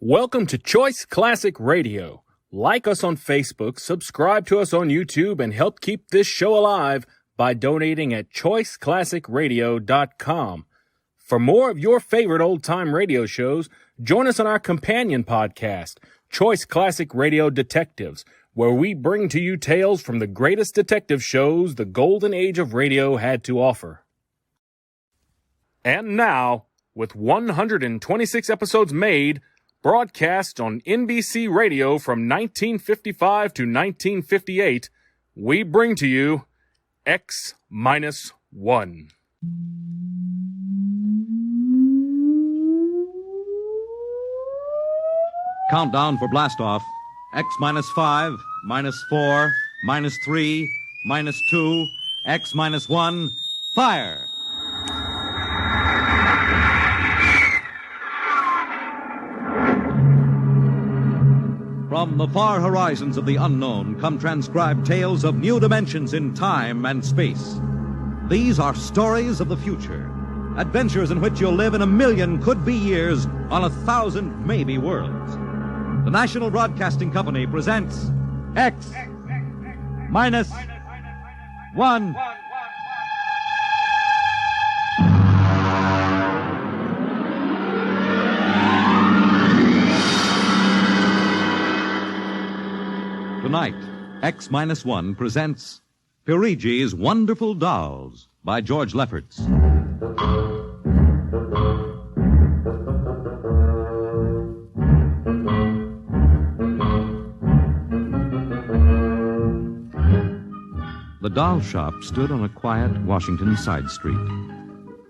Welcome to Choice Classic Radio. Like us on Facebook, subscribe to us on YouTube, and help keep this show alive by donating at choiceclassicradio.com. For more of your favorite old-time radio shows, join us on our companion podcast, Choice Classic Radio Detectives, where we bring to you tales from the greatest detective shows the golden age of radio had to offer. And now, with 126 episodes made, broadcast on NBC Radio from 1955 to 1958, we bring to you X-1. Countdown for blastoff. X-5, -4, -3, -2, X-1, fire! From the far horizons of the unknown come transcribed tales of new dimensions in time and space. These are stories of the future, adventures in which you'll live in 1,000,000 could-be years on 1,000 maybe worlds. The National Broadcasting Company presents X-1. Tonight, X-1 presents Perigi's Wonderful Dolls by George Lefferts. The doll shop stood on a quiet Washington side street,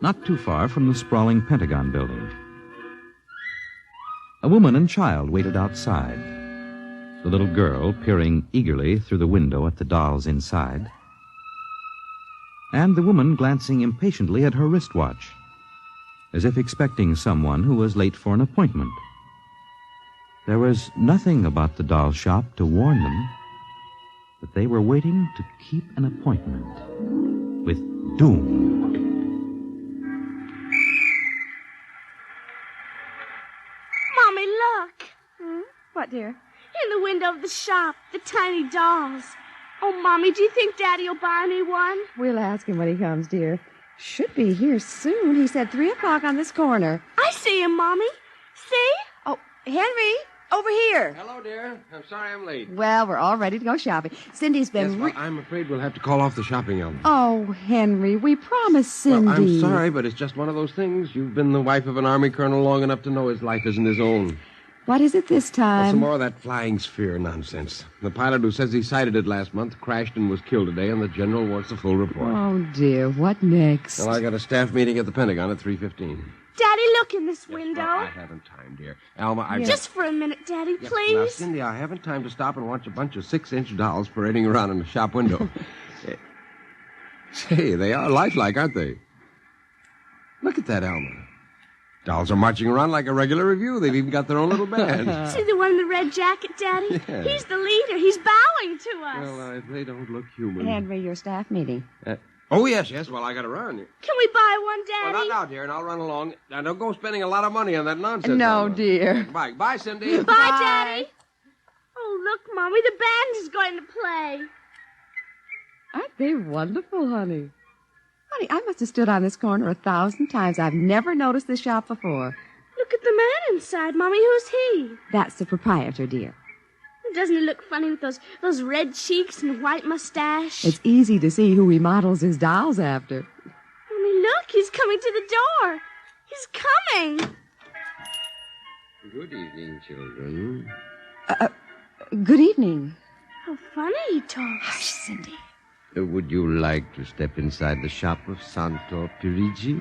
not too far from the sprawling Pentagon building. A woman and child waited outside, the little girl peering eagerly through the window at the dolls inside, and the woman glancing impatiently at her wristwatch, as if expecting someone who was late for an appointment. There was nothing about the doll shop to warn them that they were waiting to keep an appointment with doom. Mommy, look! What, dear? In the window of the shop, the tiny dolls. Oh, Mommy, do you think Daddy will buy me one? We'll ask him when he comes, dear. Should be here soon. He said 3 o'clock on this corner. I see him, Mommy. See? Oh, Henry, over here. Hello, dear. I'm sorry I'm late. Well, we're all ready to go shopping. Cindy's been... Yes, well, I'm afraid we'll have to call off the shopping, Elma. Oh, Henry, we promised Cindy. Well, I'm sorry, but it's just one of those things. You've been the wife of an army colonel long enough to know his life isn't his own. What is it this time? Some more of that flying sphere nonsense. The pilot who says he sighted it last month crashed and was killed today, and the general wants the full report. Oh, dear. What next? Well, I got a staff meeting at the Pentagon at 3:15. Daddy, look in this window. Well, I haven't time, dear. Alma, Just for a minute, Daddy, Yes, please. Now, Cindy, I haven't time to stop and watch a bunch of 6-inch dolls parading around in the shop window. Say, they are lifelike, aren't they? Look at that, Alma. Dolls are marching around like a regular review. They've even got their own little band. See the one in the red jacket, Daddy? Yeah. He's the leader. He's bowing to us. Well, they don't look human. Henry, your staff meeting. Oh, yes. Well, I got to run. Can we buy one, Daddy? Well, not now, dear, and I'll run along. Now, don't go spending a lot of money on that nonsense. No, Alma. dear. Bye. Bye, Cindy. Bye, Daddy. Oh, look, Mommy, the band is going to play. Aren't they wonderful, honey? Honey, I must have stood on this corner 1,000 times. I've never noticed this shop before. Look at the man inside, Mommy. Who's he? That's the proprietor, dear. Doesn't he look funny with those red cheeks and white mustache? It's easy to see who he models his dolls after. Mommy, look, he's coming to the door. He's coming. Good evening, children. Good evening. How funny he talks. Hush, Cindy. Would you like to step inside the shop of Santo Perigi?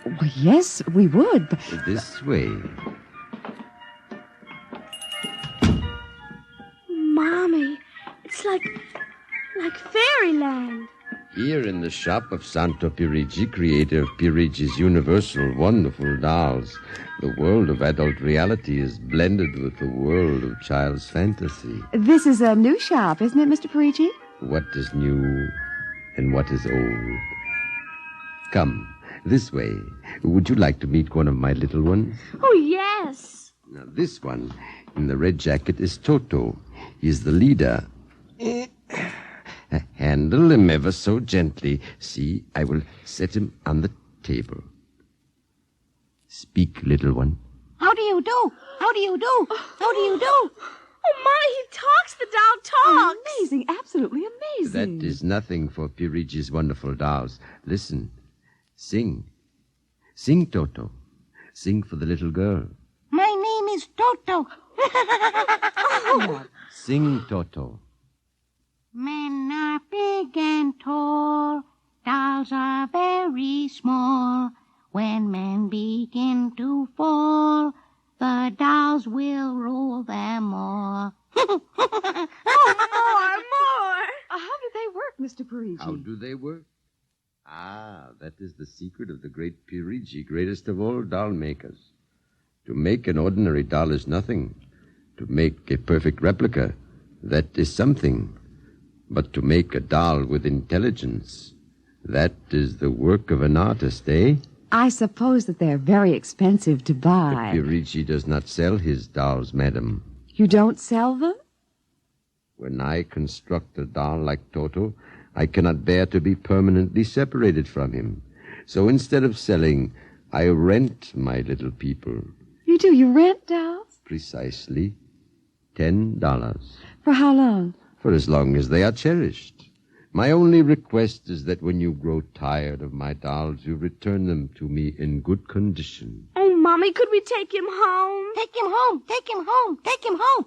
Well, yes, we would. But... This way. Mommy, it's like fairyland. Here in the shop of Santo Perigi, creator of Perigi's universal wonderful dolls, the world of adult reality is blended with the world of child's fantasy. This is a new shop, isn't it, Mr. Perigi? What is new and what is old? Come, this way. Would you like to meet one of my little ones? Oh, yes. Now, this one in the red jacket is Toto. He's the leader. Handle him ever so gently. See, I will set him on the table. Speak, little one. How do you do? How do you do? How do you do? Oh, Mommy, he talks. The doll talks. Amazing, absolutely amazing. That is nothing for Perigi's wonderful dolls. Listen. Sing. Sing, Toto. Sing for the little girl. My name is Toto. Sing, Toto. Men are big and tall. Dolls are very small. When men begin to fall, the dolls will rule them all. More. How do they work, Mr. Perigi? How do they work? Ah, that is the secret of the great Perigi, greatest of all doll makers. To make an ordinary doll is nothing. To make a perfect replica, that is something. But to make a doll with intelligence, that is the work of an artist, eh? I suppose that they're very expensive to buy. Perigi does not sell his dolls, madam. You don't sell them? When I construct a doll like Toto, I cannot bear to be permanently separated from him. So instead of selling, I rent my little people. You do? You rent dolls? Precisely $10. For how long? For as long as they are cherished. My only request is that when you grow tired of my dolls, you return them to me in good condition. Oh, Mommy, could we take him home? Take him home. Take him home. Take him home.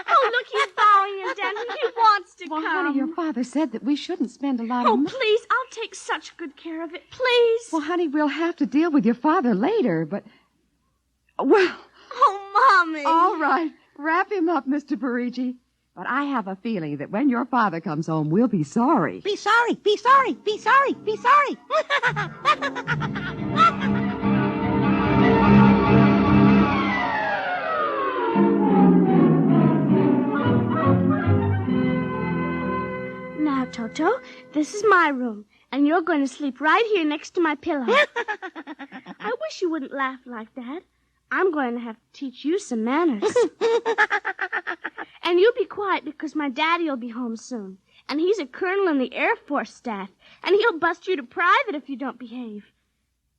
Oh, look, he's bowing and dancing. He wants to Well, come. honey, your father said that we shouldn't spend a lot Oh, of money. please, I'll take such good care of it. Please. Well, honey, we'll have to deal with your father later, but... Well, Oh, Mommy. all right. Wrap him up, Mr. Perigi. But I have a feeling that when your father comes home, we'll be sorry. Be sorry. Be sorry. Be sorry. Be sorry. Now, Toto, this is my room, and you're going to sleep right here next to my pillow. I wish you wouldn't laugh like that. I'm going to have to teach you some manners. And you be quiet because my daddy will be home soon. And he's a colonel in the Air Force staff. And he'll bust you to private if you don't behave.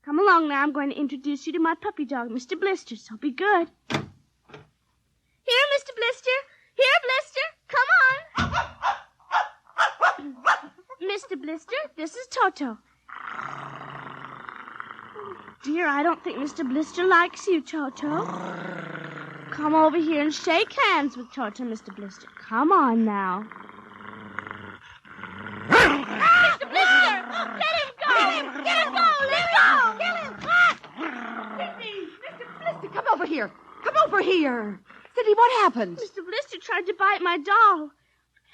Come along now. I'm going to introduce you to my puppy dog, Mr. Blister, so be good. Here, Mr. Blister. Here, Blister. Come on. Mr. Blister, this is Toto. Dear, I don't think Mr. Blister likes you, Toto. Come over here and shake hands with Toto, Mr. Blister. Come on now. Mr. Blister! Let him go! Let him go! Let him go! Kill him! Cindy! Mr. Blister, come over here. Come over here. Cindy, what happened? Mr. Blister tried to bite my doll.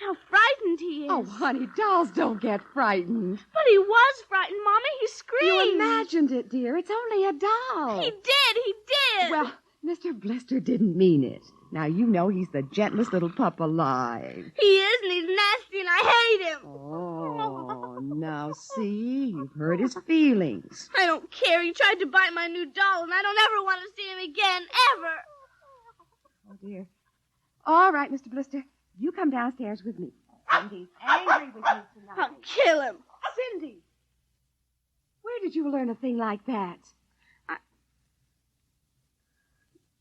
How frightened he is. Oh, honey, dolls don't get frightened. But he was frightened, Mommy. He screamed. You imagined it, dear. It's only a doll. He did. Well, Mr. Blister didn't mean it. Now, you know he's the gentlest little pup alive. He is, and he's nasty, and I hate him. Oh, now see, you've hurt his feelings. I don't care. He tried to bite my new doll, and I don't ever want to see him again, ever. Oh, dear. All right, Mr. Blister, you come downstairs with me. Cindy's angry with me tonight. I'll kill him. Cindy, where did you learn a thing like that?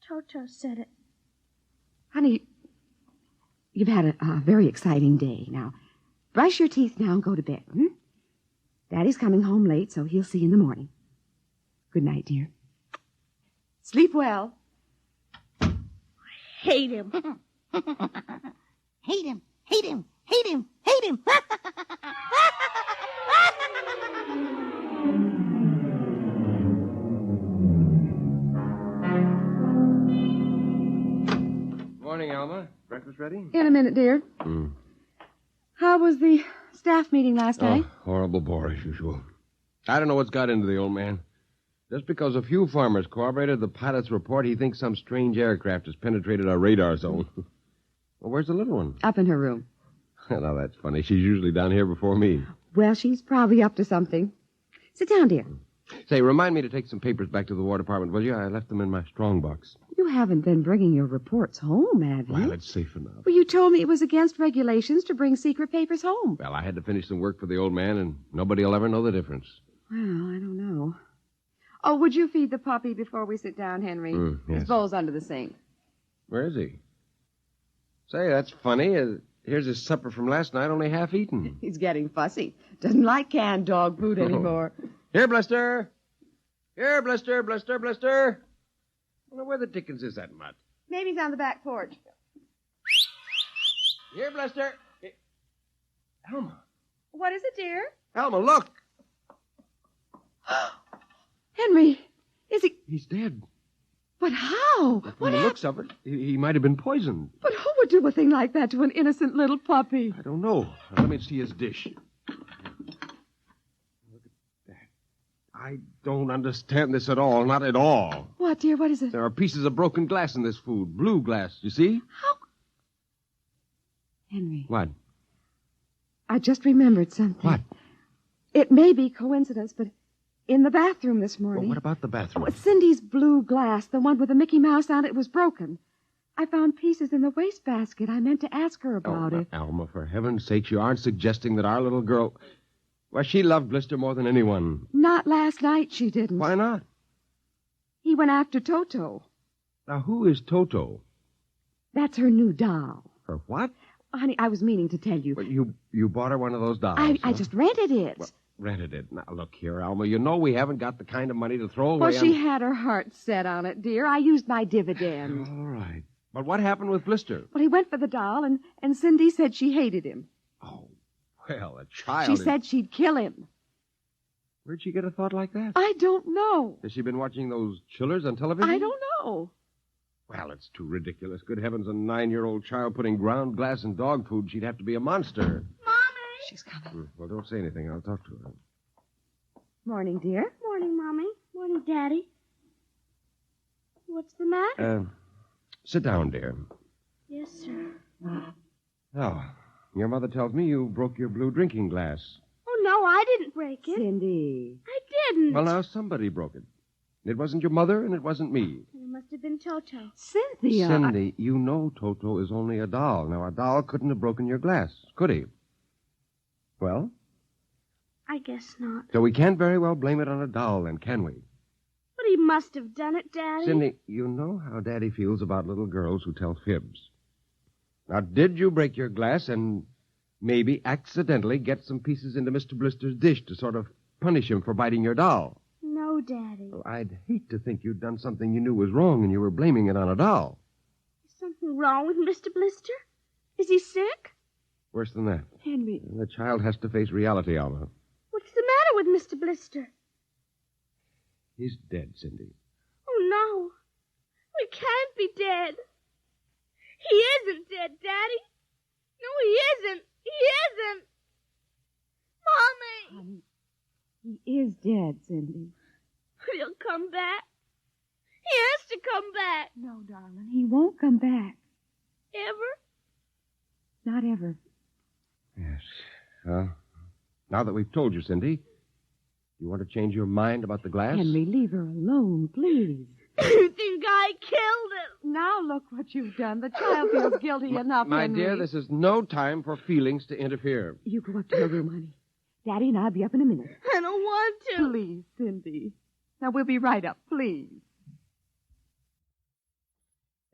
Toto said it. Honey, you've had a very exciting day. Now, brush your teeth now and go to bed. Daddy's coming home late, so he'll see you in the morning. Good night, dear. Sleep well. Hate him. Hate him. Hate him. Hate him. Hate him. Morning, Alma. Breakfast ready? In a minute, dear. How was the staff meeting last night? Horrible bore as usual. I don't know what's got into the old man. Just because a few farmers corroborated the pilot's report, he thinks some strange aircraft has penetrated our radar zone. Well, where's the little one? Up in her room. Now, that's funny. She's usually down here before me. Well, she's probably up to something. Sit down, dear. Say, remind me to take some papers back to the War Department, will you? I left them in my strong box. You haven't been bringing your reports home, have you? Well, it's safe enough. Well, you told me it was against regulations to bring secret papers home. Well, I had to finish some work for the old man, and nobody will ever know the difference. Well, I don't know. Oh, would you feed the puppy before we sit down, Henry? Yes. His bowl's under the sink. Where is he? Say, that's funny. Here's his supper from last night, only half eaten. He's getting fussy. Doesn't like canned dog food anymore. Here, Blister. Here, Blister, Blister, Blister. I wonder where the dickens is that mutt? Maybe he's on the back porch. Here, Blister. Hey, Alma. What is it, dear? Alma, look. Henry, is he... He's dead. But how? From What the happened? looks of it, he might have been poisoned. But who would do a thing like that to an innocent little puppy? I don't know. Let me see his dish. Look at that. I don't understand this at all. Not at all. What, dear? What is it? There are pieces of broken glass in this food. Blue glass, you see? How? Henry, What? I just remembered something. What? It may be coincidence, but in the bathroom this Well, morning... what about the bathroom? Oh, Cindy's blue glass, the one with the Mickey Mouse on it, was broken. I found pieces in the wastebasket. I meant to ask her about it. Alma, for heaven's sake, you aren't suggesting that our little girl... Well, she loved Blister more than anyone. Not last night, she didn't. Why not? He went after Toto. Now, who is Toto? That's her new doll. Her what? Honey, I was meaning to tell you. Well, you bought her one of those dolls, I huh? just rented it. Well, rented it. Now, look here, Alma. You know we haven't got the kind of money to throw away Well, she on... had her heart set on it, dear. I used my dividend. All right. But what happened with Blister? Well, he went for the doll, and Cindy said she hated him. Oh, well, a child... She said she'd kill him. Where'd she get a thought like that? I don't know. Has she been watching those chillers on television? I don't know. Well, it's too ridiculous. Good heavens, a 9-year-old child putting ground glass in dog food. She'd have to be a monster. Mommy! She's coming. Well, don't say anything. I'll talk to her. Morning, dear. Morning, Mommy. Morning, Daddy. What's the matter? Sit down, dear. Yes, sir. Oh, your mother tells me you broke your blue drinking glass. Oh, no, I didn't break it. Cindy. I didn't. Well, now, somebody broke it. It wasn't your mother, and it wasn't me. It must have been Toto. Cynthia. Cindy, you know Toto is only a doll. Now, a doll couldn't have broken your glass, could he? Well? I guess not. So we can't very well blame it on a doll, then, can we? But he must have done it, Daddy. Cindy, you know how Daddy feels about little girls who tell fibs. Now, did you break your glass and maybe accidentally get some pieces into Mr. Blister's dish to sort of punish him for biting your doll? No, Daddy. Well, I'd hate to think you'd done something you knew was wrong and you were blaming it on a doll. Is something wrong with Mr. Blister? Is he sick? Worse than that. Henry. The child has to face reality, Alma. What's the matter with Mr. Blister? He's dead, Cindy. Oh, no. He can't be dead. He isn't dead, Daddy. No, he isn't. He isn't. Mommy! Honey, he is dead, Cindy. But he'll come back. He has to come back. No, darling, he won't come back. Ever? Not ever. Yes. Now that we've told you, Cindy, you want to change your mind about the glass? Henry, leave her alone, please. You think I killed him? Now look what you've done. The child feels guilty enough, My Henry. dear, this is no time for feelings to interfere. You go up to your room, honey. Daddy and I'll be up in a minute. I don't want to. Please, Cindy. Now, we'll be right up, please.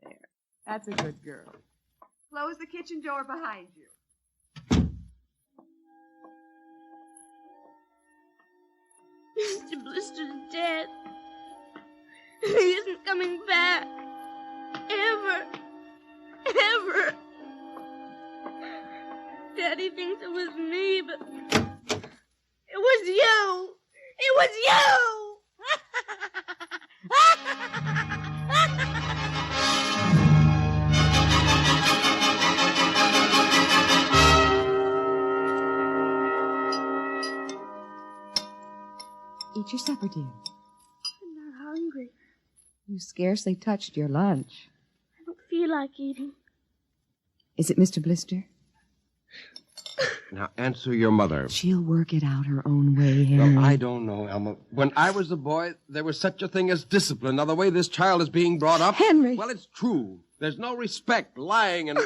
There. That's a good girl. Close the kitchen door behind you. Mr. Blister's dead. He isn't coming back. Ever. Ever. Daddy thinks it was me, but it was you. It was you. Eat your supper, dear. I'm not hungry. You scarcely touched your lunch. I don't feel like eating. Is it Mr. Blister? Now, answer your mother. She'll work it out her own way, Henry. Well, I don't know, Elma. When I was a boy, there was such a thing as discipline. Now, the way this child is being brought up... Henry! Well, it's true. There's no respect, lying, and...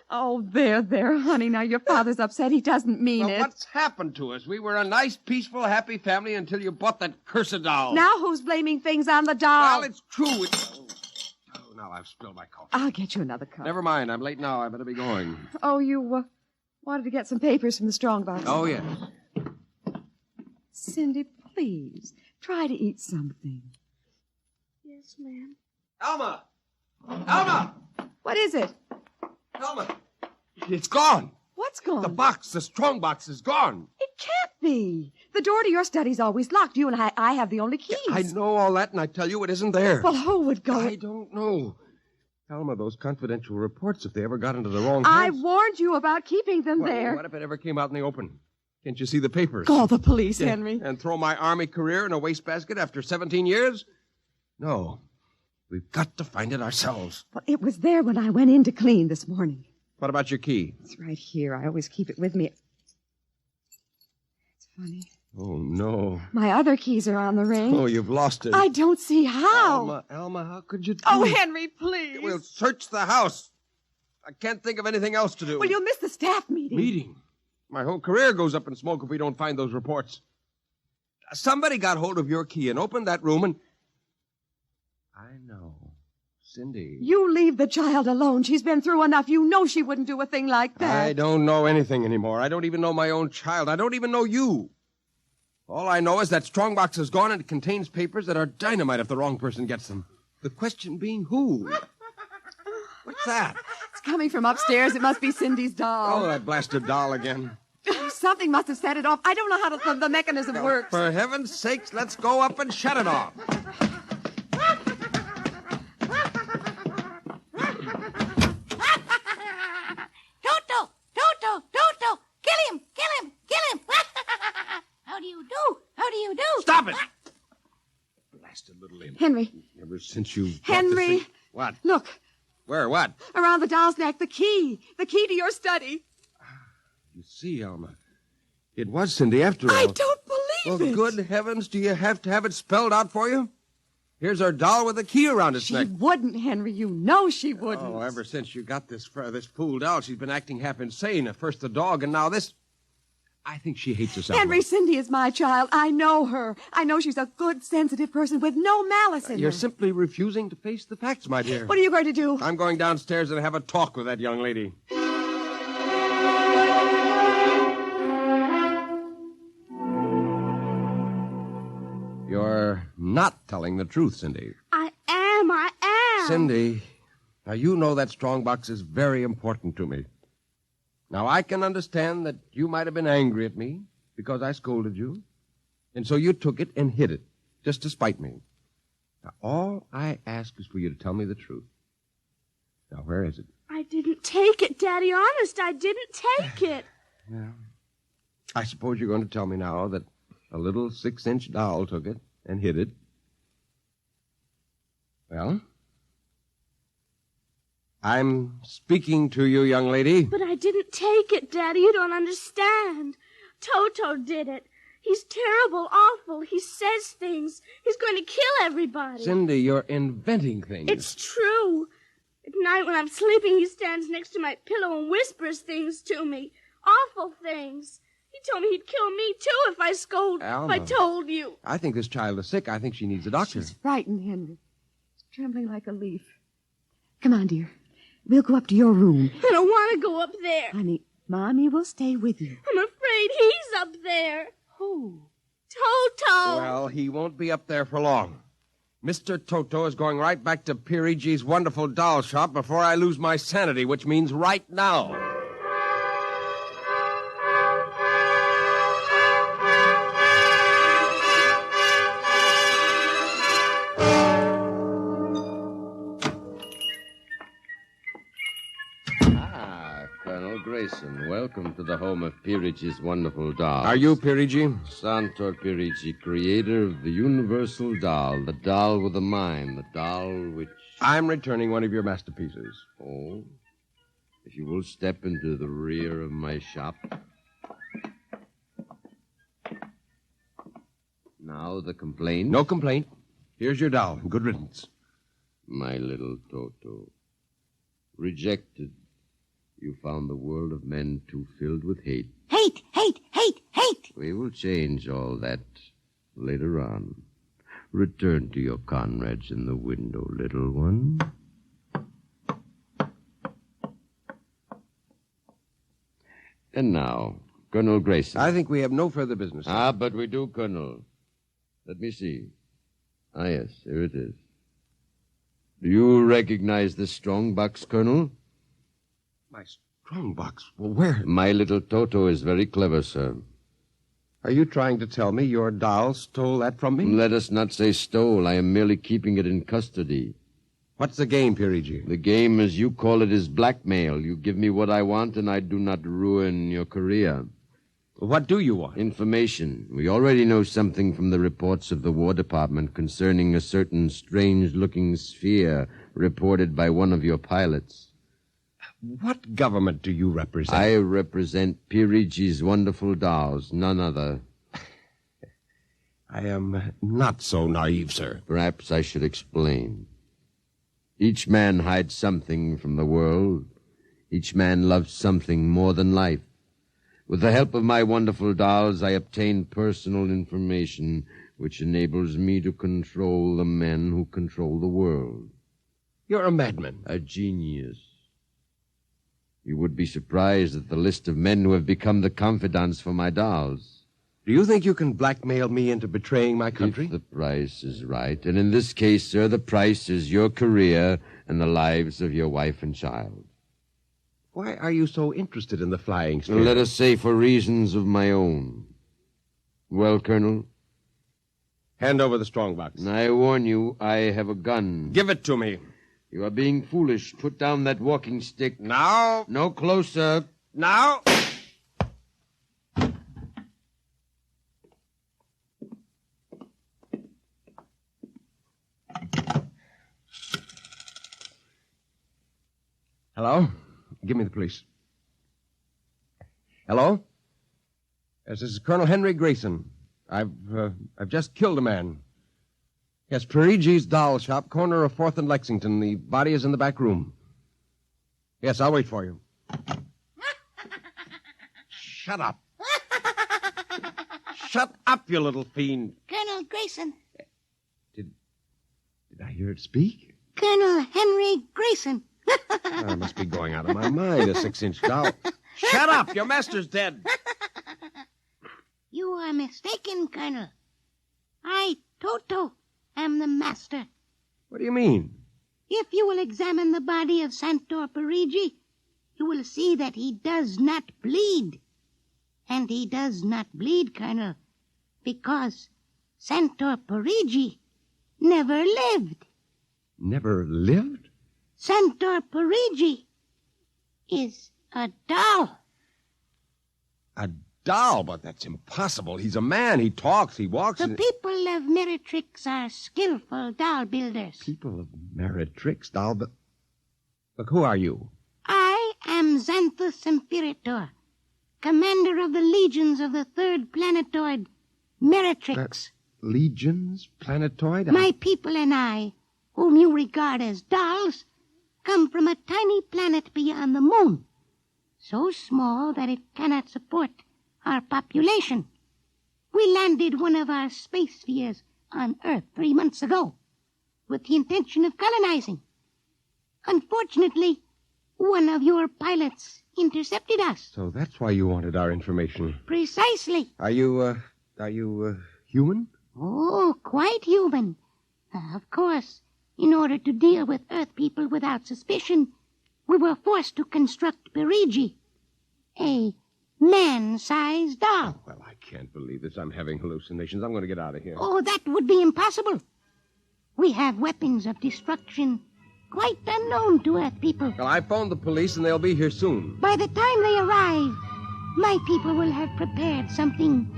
Oh, there, honey. Now, your father's upset. He doesn't mean Well, it. what's happened to us? We were a nice, peaceful, happy family until you bought that cursed doll. Now who's blaming things on the doll? Well, it's true. Oh, now I've spilled my coffee. I'll get you another cup. Never mind. I'm late now. I better be going. Oh, you wanted to get some papers from the strongbox. Oh, yes. Cindy, please, try to eat something. Yes, ma'am. Alma! Alma! What is it? Alma! It's gone. What's gone? The strong box is gone. It can't be. The door to your study's always locked. You and I have the only keys. I know all that, and I tell you it isn't there. Well, who would go? I don't know. Alma, those confidential reports, if they ever got into the wrong I hands... warned you about keeping them there. What if it ever came out in the open? Can't you see the papers? Call the police, Henry. And throw my Army career in a wastebasket after 17 years? No. We've got to find it ourselves. Well, it was there when I went in to clean this morning. What about your key? It's right here. I always keep it with me. It's funny. Oh, no. My other keys are on the ring. Oh, you've lost it. I don't see how. Alma, how could you do Oh, it? Henry, please. We'll search the house. I can't think of anything else to do. Well, you'll miss the staff meeting. Meeting? My whole career goes up in smoke if we don't find those reports. Somebody got hold of your key and opened that room and... I know. Cindy. You leave the child alone. She's been through enough. You know she wouldn't do a thing like that. I don't know anything anymore. I don't even know my own child. I don't even know you. All I know is that strongbox is gone and it contains papers that are dynamite if the wrong person gets them. The question being who? What's that? It's coming from upstairs. It must be Cindy's doll. Oh, that blasted doll again. Something must have set it off. I don't know how the mechanism works. For heaven's sakes, let's go up and shut it off. Toto, kill him. How do you do? Stop it! Blasted little imp. Henry. Ever since you... Henry. What? Look. Where? What? Around the doll's neck, the key. The key to your study. You see, Alma, it was Cindy after all. I don't believe it. Well, good heavens, do you have to have it spelled out for you? Here's our doll with a key around its neck. She wouldn't, Henry. You know she wouldn't. Oh, ever since you got this fool doll, she's been acting half insane. At first the dog, and now this. I think she hates us, Alma. Henry, Cindy is my child. I know her. I know she's a good, sensitive person with no malice in You're her. simply refusing to face the facts, my dear. What are you going to do? I'm going downstairs and have a talk with that young lady. You're not telling the truth, Cindy. I am. Cindy, now you know that strongbox is very important to me. Now, I can understand that you might have been angry at me because I scolded you, and so you took it and hid it, just to spite me. Now, all I ask is for you to tell me the truth. Now, where is it? I didn't take it, Daddy. Honest, I didn't take it. Yeah. I suppose you're going to tell me now that a little 6-inch doll took it and hid it. Well, I'm speaking to you, young lady. But I didn't take it, Daddy. You don't understand. Toto did it. He's terrible, awful. He says things. He's going to kill everybody. Cindy, you're inventing things. It's true. At night when I'm sleeping, he stands next to my pillow and whispers things to me. Awful things. He told me he'd kill me, too, if I Alma. if I told you. I think this child is sick. I think she needs a doctor. She's frightened, Henry. She's trembling like a leaf. Come on, dear. We'll go up to your room. I don't want to go up there. Honey, Mommy will stay with you. I'm afraid he's up there. Who? Toto. Well, he won't be up there for long. Mr. Toto is going right back to Perigi's wonderful doll shop before I lose my sanity, which means right now. Colonel Grayson, welcome to the home of Perigi's wonderful doll. Are you Perigi? Santor Perigi, creator of the universal doll, the doll with a mind, the doll which... I'm returning one of your masterpieces. Oh, if you will step into the rear of my shop. Now the complaint. No complaint. Here's your doll. Good riddance. My little Toto. Rejected. You found the world of men too filled with hate. Hate, hate, hate, hate. We will change all that later on. Return to your comrades in the window, little one. And now, Colonel Grayson. I think we have no further business. Sir. But we do, Colonel. Let me see. Yes, here it is. Do you recognize this strong box, Colonel? My strong box? Well, where? My little Toto is very clever, sir. Are you trying to tell me your doll stole that from me? Let us not say stole. I am merely keeping it in custody. What's the game, Perigi? The game, as you call it, is blackmail. You give me what I want, and I do not ruin your career. What do you want? Information. We already know something from the reports of the War Department concerning a certain strange-looking sphere reported by one of your pilots. What government do you represent? I represent Perigi's wonderful dolls, none other. I am not so naive, sir. Perhaps I should explain. Each man hides something from the world. Each man loves something more than life. With the help of my wonderful dolls, I obtain personal information which enables me to control the men who control the world. You're a madman. A genius. You would be surprised at the list of men who have become the confidants for my dolls. Do you think you can blackmail me into betraying my country? If the price is right. And in this case, sir, the price is your career and the lives of your wife and child. Why are you so interested in the flying sphere? Let us say for reasons of my own. Well, Colonel? Hand over the strongbox. I warn you, I have a gun. Give it to me. You are being foolish. Put down that walking stick. Now. No closer. Now. Hello? Give me the police. Hello? Yes, this is Colonel Henry Grayson. I've just killed a man. Yes, Perigi's doll shop, corner of 4th and Lexington. The body is in the back room. Yes, I'll wait for you. Shut up. Shut up, you little fiend. Colonel Grayson. Did I hear it speak? Colonel Henry Grayson. I must be going out of my mind, a 6-inch doll. Shut up! Your master's dead. You are mistaken, Colonel. I, Toto, am the master. What do you mean? If you will examine the body of Santor Perigi, you will see that he does not bleed. And he does not bleed, Colonel, because Santor Perigi never lived. Never lived? Santor Perigi is a doll. A doll? But that's impossible. He's a man. He talks. He walks. The people of Meretrix are skillful doll builders. People of Meretrix, doll, but... Look, who are you? I am Xanthus Imperator, commander of the legions of the 3rd planetoid, Meretrix. Legions? Planetoid? My people and I, whom you regard as dolls, come from a tiny planet beyond the moon, so small that it cannot support our population. We landed one of our space spheres on Earth 3 months ago with the intention of colonizing. Unfortunately, one of your pilots intercepted us. So that's why you wanted our information. Precisely. Are you human? Oh, quite human. Of course, in order to deal with Earth people without suspicion, we were forced to construct Perigi, a man-sized doll. Well, I can't believe this. I'm having hallucinations. I'm going to get out of here. Oh, that would be impossible. We have weapons of destruction quite unknown to Earth people. Well, I phoned the police, and they'll be here soon. By the time they arrive, my people will have prepared something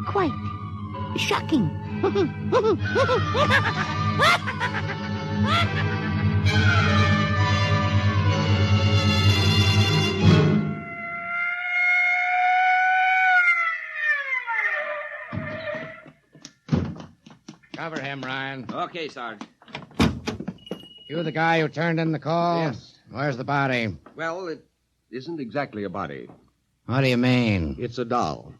quite shocking. Cover him, Ryan. Okay, Sarge. You the guy who turned in the call? Yes. Where's the body? Well, it isn't exactly a body. What do you mean? It's a doll.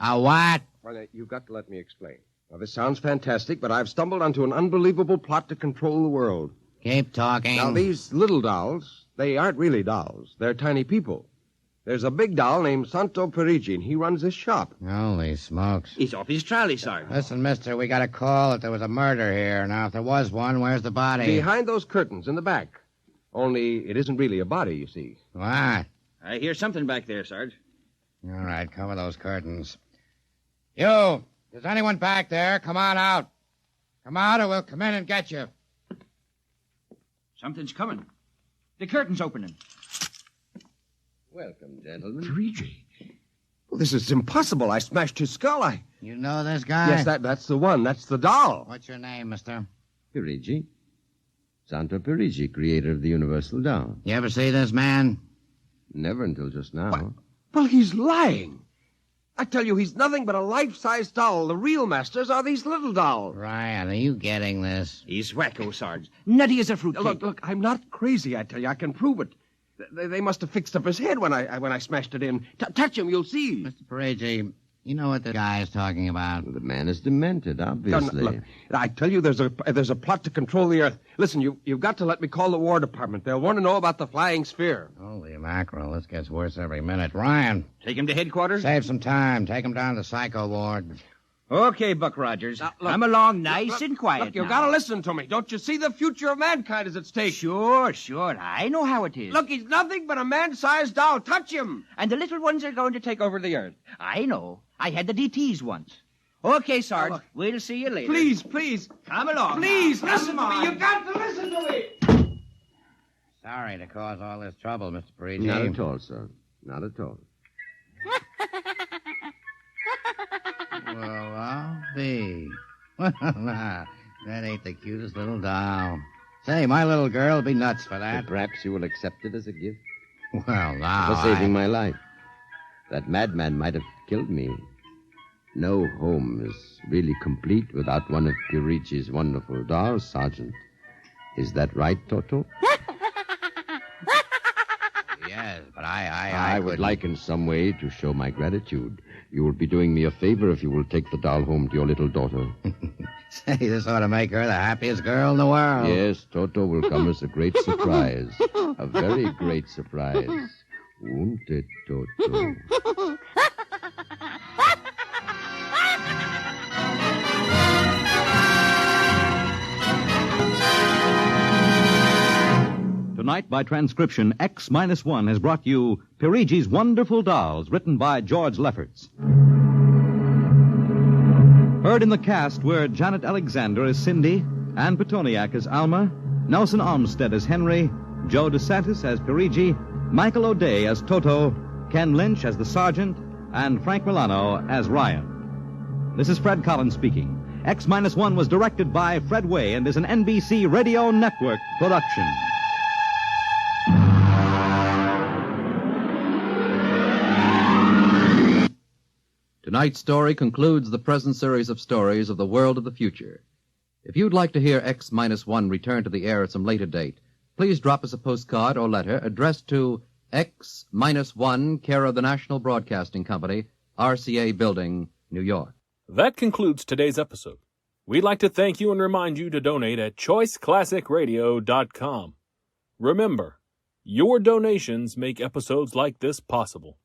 A what? Well, you've got to let me explain. Now, this sounds fantastic, but I've stumbled onto an unbelievable plot to control the world. Keep talking. Now, these little dolls, they aren't really dolls. They're tiny people. There's a big doll named Santo Perigi, and he runs this shop. Holy smokes. He's off his trolley, Sarge. Listen, mister, we got a call that there was a murder here. Now, if there was one, where's the body? Behind those curtains in the back. Only it isn't really a body, you see. What? I hear something back there, Sarge. All right, cover those curtains. You! Is anyone back there? Come on out. Come out or we'll come in and get you. Something's coming. The curtain's opening. Welcome, gentlemen. Perigi? Well, this is impossible. I smashed his skull. You know this guy? Yes, that's the one. That's the doll. What's your name, mister? Perigi. Santo Perigi, creator of the Universal Doll. You ever see this man? Never until just now. What? Well, he's lying. I tell you, he's nothing but a life-size doll. The real masters are these little dolls. Ryan, are you getting this? He's wacko, Sarge. Nutty as a fruitcake. Look, I'm not crazy, I tell you. I can prove it. They must have fixed up his head when I smashed it in. Touch him, you'll see. Mr. Perigi, you know what the guy is talking about. The man is demented, obviously. Look, I tell you, there's a plot to control the Earth. Listen, you've got to let me call the War Department. They'll want to know about the flying sphere. Holy mackerel, this gets worse every minute. Ryan, Take him to headquarters? save some time. Take him down to the psycho ward. Okay, Buck Rogers. Look, Come along nice and quiet Look, you've now. got to listen to me. Don't you see the future of mankind is at stake? Sure. I know how it is. Look, he's nothing but a man-sized doll. Touch him. And the little ones are going to take over the earth. I know. I had the DTs once. Okay, Sarge. look. We'll see you later. Please. Come along. Please, now. listen Come to me. on. You've got to listen to me. Sorry to cause all this trouble, Mr. Perigi. Not at all, sir. Not at all. Well, I'll be. That ain't the cutest little doll. Say, my little girl will be nuts for that. But perhaps you will accept it as a gift Well, now. for saving my life. That madman might have killed me. No home is really complete without one of Pirigi's wonderful dolls, Sergeant. Is that right, Toto? Yes, but I would couldn't- like in some way to show my gratitude. You will be doing me a favor if you will take the doll home to your little daughter. Say, this ought to make her the happiest girl in the world. Yes, Toto will come as a great surprise. A very great surprise. Won't it, Toto? Tonight, by transcription, X-1 has brought you Perigi's Wonderful Dolls, written by George Lefferts. Heard in the cast were Janet Alexander as Cindy, Ann Petoniak as Alma, Nelson Olmsted as Henry, Joe DeSantis as Perigi, Michael O'Day as Toto, Ken Lynch as the Sergeant, and Frank Milano as Ryan. This is Fred Collins speaking. X-1 was directed by Fred Way and is an NBC Radio Network production. Tonight's story concludes the present series of stories of the world of the future. If you'd like to hear X-1 return to the air at some later date, please drop us a postcard or letter addressed to X-1, care of the National Broadcasting Company, RCA Building, New York. That concludes today's episode. We'd like to thank you and remind you to donate at choiceclassicradio.com. Remember, your donations make episodes like this possible.